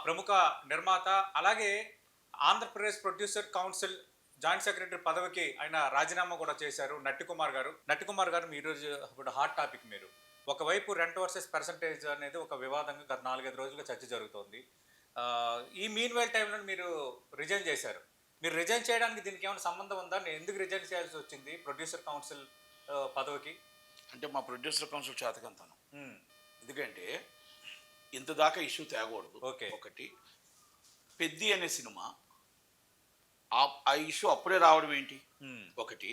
ప్రముఖ నిర్మాత. అలాగే Andhra Pradesh producer council joint secretary పదవికి ఆయన రాజీనామా కూడా చేశారు నట్టి కుమార్ గారు. నట్టి కుమార్ గారు ఈరోజు ఇప్పుడు హాట్ టాపిక్ మీరు. ఒకవైపు రెంట్ వర్సెస్ పర్సంటేజ్ అనేది ఒక వివాదంగా గత 4, 5 రోజులుగా చర్చ జరుగుతోంది. ఈ మీన్ వైల్ టైంలో మీరు రిజైన్ చేశారు. మీరు రిజైన్ చేయడానికి దీనికి ఏమైనా సంబంధం ఉందా? ఎందుకు రిజైన్ చేయాల్సి వచ్చింది ప్రొడ్యూసర్ కౌన్సిల్ పదవికి? అంటే మా ప్రొడ్యూసర్ కౌన్సిల్ చేతకంతాను. హ్మ్. ఎందుకంటే ఇంత దాకా ఇష్యూ తేగకూడదు. ఓకే. ఒకటి, పెద్ది అనే సినిమా ఆ ఇష్యూ అప్పుడే రావడం ఏంటి? హ్మ్. ఒకటి,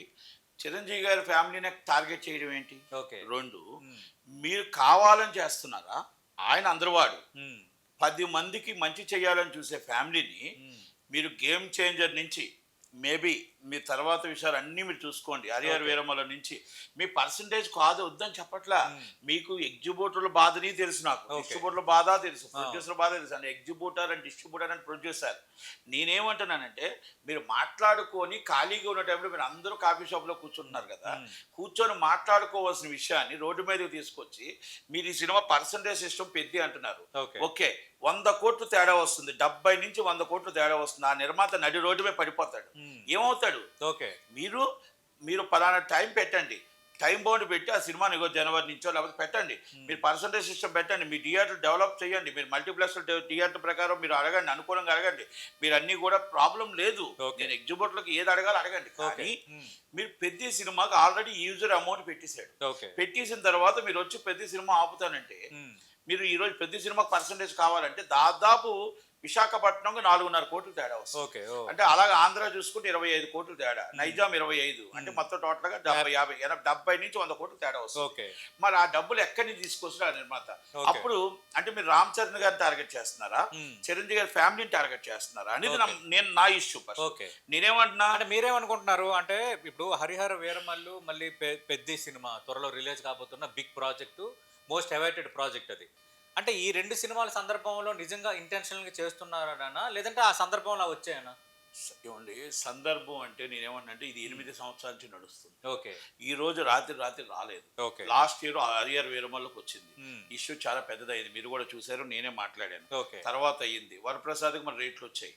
చిరంజీవి గారి ఫ్యామిలీని టార్గెట్ చేయడం ఏంటి? ఓకే. రెండు, హ్మ్. మీరు కావాలని చేస్తున్నారా? ఆయన అందరివాడు హ్మ్. 10 మందికి మంచి చేయాలని చూసే ఫ్యామిలీని హ్మ్. మీరు గేమ్ చేంజర్ నుంచి మేబీ మీ తర్వాత విషయాలు అన్నీ మీరు చూసుకోండి. హరిహర ఓకే. వీరమ్మల నుంచి మీ పర్సంటేజ్ కాదు వద్దని చెప్పట్లా. హ్మ్. మీకు ఎగ్జిబ్యూటర్ల బాధని తెలుసు, నాకు ఓకే. డిస్ట్రిబ్యూటర్ల బాధ తెలుసు, ప్రొడ్యూసర్ బాధ తెలుసు. అంటే exhibitor and distributor and producer. నేనేమంటున్నానంటే మీరు మాట్లాడుకొని ఖాళీగా ఉన్న టైంలో మీరు అందరూ కాఫీ షాప్లో కూర్చుంటున్నారు కదా, కూర్చొని మాట్లాడుకోవాల్సిన విషయాన్ని రోడ్డు మీదకి తీసుకొచ్చి మీరు ఈ సినిమా పర్సంటేజ్ సిస్టమ్ పెద్ది అంటున్నారు. ఓకే. ఓకే, 100 కోట్లు తేడా వస్తుంది, 70 నుంచి 100 కోట్లు తేడా వస్తుంది. ఆ నిర్మాత నడి రోడ్డు మీద పడిపోతాడు. ఏమవుతాడు? ఓకే. మీరు పలానా టైం పెట్టండి, టైం బౌండ్ పెట్టి ఆ సినిమాని జనవరి నుంచో లేకపోతే పెట్టండి. మీరు పర్సంటేజ్ సిస్టమ్ పెట్టండి, మీ థియేటర్ డెవలప్ చేయండి, మీరు మల్టీప్లెక్స్ థియేటర్ ప్రకారం మీరు అడగండి, అనుకూలంగా అడగండి. మీరు అన్నీ కూడా ప్రాబ్లం లేదు. నేను ఎగ్జిబ్యూటర్లకు ఏది అడగాలో అడగండి. కానీ మీరు పెద్ద సినిమాకి ఆల్రెడీ యూజర్ అమౌంట్ పెట్టేశాడు. పెట్టేసిన తర్వాత మీరు వచ్చి పెద్ద సినిమా ఆపుతానంటే, మీరు ఈరోజు పెద్ద సినిమాకి పర్సంటేజ్ కావాలంటే దాదాపు విశాఖపట్నంకి 4.5 కోట్లు తేడా వస్తుంది. అంటే అలాగే ఆంధ్ర చూసుకుంటే 25 కోట్లు తేడా, నైజాం 25, అంటే మొత్తం టోటల్ గా 70 నుంచి 100 కోట్లు తేడా వస్తుంది. మరి ఆ డబ్బులు ఎక్కడి నుంచి తీసుకొస్తారు ఆ నిర్మాత? అప్పుడు అంటే మీరు రామ్ చరణ్ గారిని టార్గెట్ చేస్తున్నారా, చిరంజీవి గారి ఫ్యామిలీని టార్గెట్ చేస్తున్నారా అనేది నా ఇష్యూ. నేనేమంటున్నా అంటే మీరేమనుకుంటున్నారు అంటే ఇప్పుడు హరిహర వీరమల్లు మళ్ళీ పెద్ద సినిమా త్వరలో రిలీజ్ కాబోతున్న big project, most awaited project అది. అంటే ఈ 2 సినిమాల సందర్భంలో నిజంగా ఇంటెన్షనల్‌గా చేస్తున్నారనా? లేదంటే ఆ సందర్భంలో వచ్చాయనా? ఏమండి సందర్భం అంటే నేనేమన్నంటే ఇది 8 సంవత్సరాల నుంచి నడుస్తుంది. ఓకే. ఈ రోజు రాత్రి రాలేదు. ఓకే. లాస్ట్ ఇయర్ హరిహర వీరమల్లుకి వచ్చింది. ఇష్యూ చాలా పెద్దదైంది, మీరు కూడా చూసారు, నేనే మాట్లాడాను. ఓకే. తర్వాత అయ్యింది వరప్రసాద్కి మన రేట్లు వచ్చాయి,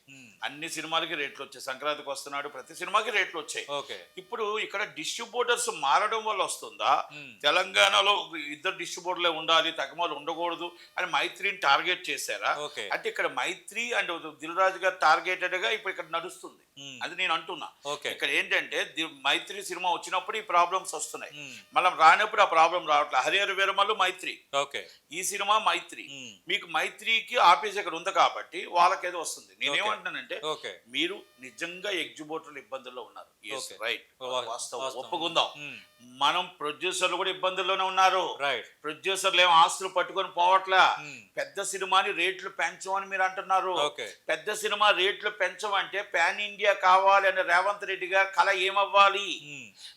అన్ని సినిమాలకి రేట్లు వచ్చాయి, సంక్రాంతికి వస్తున్నాడు ప్రతి సినిమాకి రేట్లు వచ్చాయి. ఓకే. ఇప్పుడు ఇక్కడ డిస్ట్రిబ్యూటర్స్ మారడం వల్ల వస్తుందా, తెలంగాణలో 2 డిస్ట్రిబ్యూటర్లే ఉండాలి, తగ్గమాలు ఉండకూడదు అని మైత్రిని టార్గెట్ చేశారా? అంటే ఇక్కడ మైత్రి అండ్ దిల్ రాజు గారు టార్గెటెడ్ గా ఇప్పుడు ఇక్కడ నడుస్తుంది. అది నేను అంటున్నా. ఇక్కడ ఏంటంటే మైత్రి సినిమా వచ్చినప్పుడు ఈ ప్రాబ్లమ్స్ వస్తున్నాయి, మళ్ళీ రానప్పుడు ఆ ప్రాబ్లం రావట్లేదు. హరిహర వీరమల్లు మైత్రి, ఈ సినిమా మైత్రి, మీకు మైత్రికి ఆఫీస్ ఇక్కడ ఉంది కాబట్టి వాళ్ళకేదో వస్తుంది. నేనేమంటున్నానంటే మీరు నిజంగా ఎగ్జిబ్యూటర్లు ఇబ్బందుల్లో ఉన్నారు, రైట్, వాస్తవం ఒప్పుకుందాం. మనం ప్రొడ్యూసర్లు కూడా ఇబ్బందుల్లోనే ఉన్నారు. ప్రొడ్యూసర్లు ఏమో ఆస్తులు పట్టుకొని పోవట్లా. పెద్ద సినిమాని రేట్లు పెంచమని మీరు అంటున్నారు. పెద్ద సినిమా రేట్లు పెంచమంటే పాన్ ఇండియా కావాలి అనే రేవంత్ రెడ్డి గారు కళ ఏమవ్వాలి?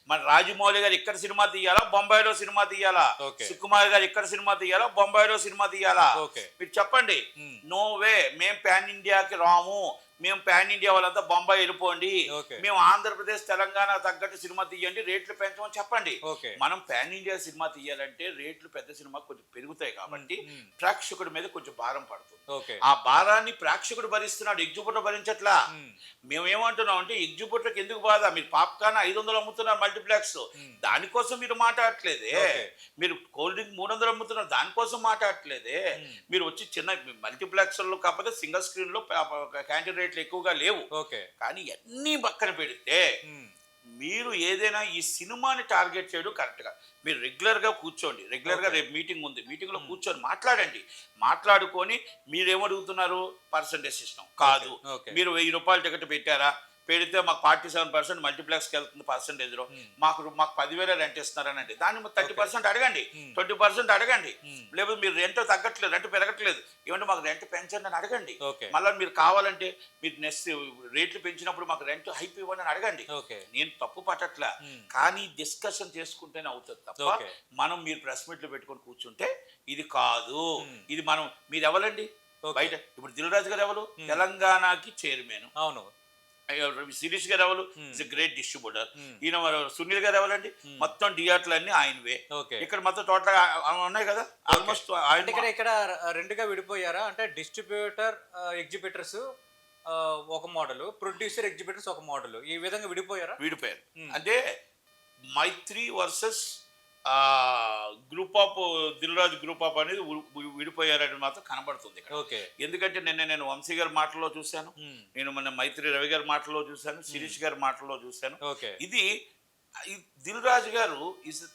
మన రాజమౌళి గారు ఇక్కడ సినిమా తీయాలా, బొంబాయిలో సినిమా తీయాలా? సుకుమార్ గారు ఇక్కడ సినిమా తీయాలా, బొంబాయిలో సినిమా తీయాలా? మీరు చెప్పండి. నో వే, మేం పాన్ ఇండియాకి రాము, మేము పాన్ ఇండియా వాళ్ళంతా బొంబాయి వెళ్ళిపోండి, మేము ఆంధ్రప్రదేశ్ తెలంగాణ తగ్గట్టు సినిమా తీయండి, రేట్లు పెంచమని చెప్పండి. మనం పాన్ ఇండియా సినిమా తీయాలంటే రేట్లు పెద్ద సినిమా కొంచెం పెరుగుతాయి కాబట్టి ప్రేక్షకుడి మీద కొంచెం భారం పడుతుంది. ఆ భారాన్ని ప్రేక్షకుడు భరిస్తున్నాడు, ఎగ్జిబ్యూటర్ భరించట్లా. మేమేమంటున్నాం అంటే ఎగ్జిబ్యూటర్కి ఎందుకు బాధ? మీరు పాప్కార్న్ 500 అమ్ముతున్నారు మల్టీప్లెక్స్, దానికోసం మీరు మాట్లాడట్లేదే. మీరు కోల్డ్ డ్రింక్ 300 అమ్ముతున్నారు, దానికోసం మాట్లాడట్లేదే. మీరు వచ్చి చిన్న మల్టీప్లెక్స్ లో కాకపోతే సింగిల్ స్క్రీన్ లో క్యాంటీన్ రేట్లు ఎక్కువగా లేవు, కానీ అన్ని పక్కన పెడితే మీరు ఏదైనా ఈ సినిమాని టార్గెట్ చేయడం కరెక్ట్ గా. మీరు రెగ్యులర్ గా కూర్చోండి, రెగ్యులర్ గా రేపు మీటింగ్ ఉంది, మీటింగ్ లో కూర్చొని మాట్లాడండి. మాట్లాడుకొని మీరేమడుగుతున్నారు? పర్సంటేజ్ సిస్టమ్ కాదు. మీరు 1000 రూపాయలు టికెట్ పెట్టారా, పెడితే మాకు 47% మల్టీప్లెక్స్కి వెళ్తుంది పర్సంటేజ్లో, మాకు 10,000 రెంట్ ఇస్తున్నారనండి, దాన్ని 30% అడగండి, 20% అడగండి. లేకపోతే మీరు రెంట్ తగ్గట్లేదు, రెంట్ పెరగట్లేదు, ఏమంటే మాకు రెంట్ పెంచండి అని అడగండి. మళ్ళీ మీరు కావాలంటే మీరు నెక్స్ట్ రేట్లు పెంచినప్పుడు మాకు రెంట్ హైప్ ఇవ్వండి అని అడగండి. నేను తప్పు పట్టట్లా, కానీ డిస్కషన్ చేసుకుంటేనే అవుతుంది తప్ప మనం మీరు ప్రెస్ మీట్లు పెట్టుకొని కూర్చుంటే ఇది కాదు. ఇది మీరు ఎవరండి బయట? ఇప్పుడు దిల్ రాజు గారు ఎవరు? తెలంగాణకి చైర్మన్. అవును. శిరీష్ గారు ఎవరు ఇస్ గ్రేట్ డిస్ట్రిబ్యూటర్. ఈయన సునీల్ గారు ఎవరండి మొత్తం థియేటర్లు అన్ని ఆయనవే. ఇక్కడ మొత్తం టోటల్ ఉన్నాయి కదా ఆల్మోస్ట్ ఆయన. ఇక్కడ రెండుగా విడిపోయారా అంటే డిస్ట్రిబ్యూటర్ ఎగ్జిబిటర్స్ ఒక మోడల్, ప్రొడ్యూసర్ ఎగ్జిబిటర్స్ ఒక మోడల్, ఈ విధంగా విడిపోయారు. అంటే Mythri versus group of Dil Raju group of అనేది విడిపోయారని మాత్రం కనబడుతుంది ఇక్కడ. ఎందుకంటే నేను వంశీ గారి మాటల్లో చూశాను, నేను మన మైత్రి రవి గారి మాటల్లో చూశాను, శిరీష్ గారి మాటల్లో చూశాను. ఇది దిల్ రాజు గారు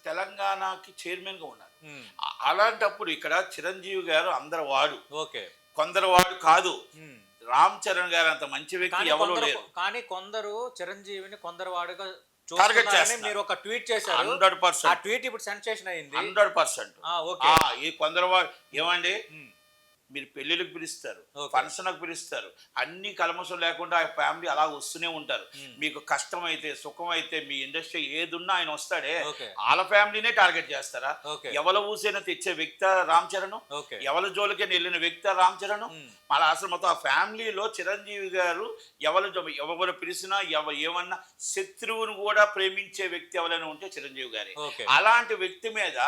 తెలంగాణకి చైర్మన్ గా ఉన్నారు. అలాంటప్పుడు ఇక్కడ చిరంజీవి గారు అందరు వాడు, కొందరు వాడు కాదు. రామ్ చరణ్ గారు అంత మంచి వ్యక్తి ఎవరు లేరు. కానీ కొందరు చిరంజీవిని కొందరు వాడుగా టార్గెట్ చేస్తారు. మీరు ఒక ట్వీట్ చేశారు, 100%. ఆ ట్వీట్ ఇప్పుడు సెన్సేషన్ అయింది. 100%. ఈ కొందరు వాడు ఏమండి, మీరు పెళ్లిళ్ళకి పిలుస్తారు, ఫంక్షన్లకు పిలుస్తారు, అన్ని కల్మషం లేకుండా ఆ ఫ్యామిలీ అలా వస్తూనే ఉంటారు. మీకు కష్టం అయితే సుఖం అయితే మీ ఇండస్ట్రీ ఏదున్నా ఆయన వస్తాడే, వాళ్ళ ఫ్యామిలీనే టార్గెట్ చేస్తారా? ఎవరి ఊసైనా తెచ్చే వ్యక్తి రామ్ చరణ్, ఎవరి జోలికైనా వెళ్ళిన వ్యక్తి రామ్ చరణ్. అలా అసలు మొత్తం ఆ ఫ్యామిలీలో చిరంజీవి గారు ఎవరు పిలిచినా ఏమన్నా శత్రువును కూడా ప్రేమించే వ్యక్తి ఎవరైనా ఉంటే చిరంజీవి గారే. అలాంటి వ్యక్తి మీద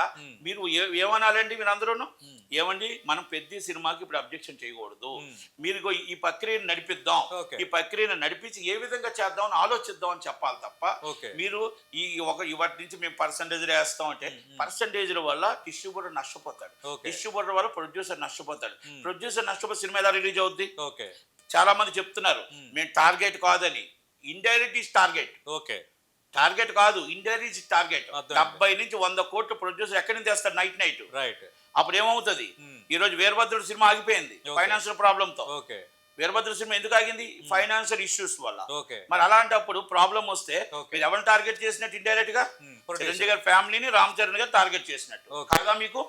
మీరు ఏమనాలండి? మీరు అందరూ ఏమండి, మనం పెద్ద సినిమాకి ఇప్పుడు అబ్జెక్షన్ చేయకూడదు, మీరు ఈ ప్రక్రియను నడిపిద్దాం, ఈ ప్రక్రియను నడిపించి ఏ విధంగా చేద్దాం అని ఆలోచిద్దాం అని చెప్పాలి తప్ప మీరు వాటి నుంచి మేము పర్సంటేజ్ వేస్తాం అంటే పర్సంటేజ్ల వల్ల డిస్ట్రిబ్యూటర్ నష్టపోతాడు, డిస్ట్రిబ్యూటర్ వల్ల ప్రొడ్యూసర్ నష్టపోతాడు, ప్రొడ్యూసర్ నష్టపోతే సినిమా ఎలా రిలీజ్ అవుద్ది? చాలా మంది చెప్తున్నారు మేము టార్గెట్ కాదని. Indirect is target. టార్గెట్ కాదు, ఇండైరెక్ట్ ఈజ్ టార్గెట్. 70 నుంచి 100 కోట్లు ప్రొడ్యూసర్ ఎక్కడి నుంచి తెస్తాడు? నైట్. అప్పుడు ఏమవుతుంది? ఈ రోజు వీరభద్రుడు సినిమా ఆగిపోయింది ఫైనాన్షియల్ ప్రాబ్లమ్ తో. వీరభద్ర సినిమా ఎందుకు ఆగింది? ఫైనాన్షియల్ ఇష్యూస్ వల్ల. మరి అలాంటప్పుడు ప్రాబ్లం వస్తే మీరు ఎవరిని టార్గెట్ చేసినట్టు? ఇండైరెక్ట్ గా చిరంజీవి గారి ఫ్యామిలీని రామ్ చరణ్ గారు టార్గెట్ చేసినట్టు కాదా మీకు?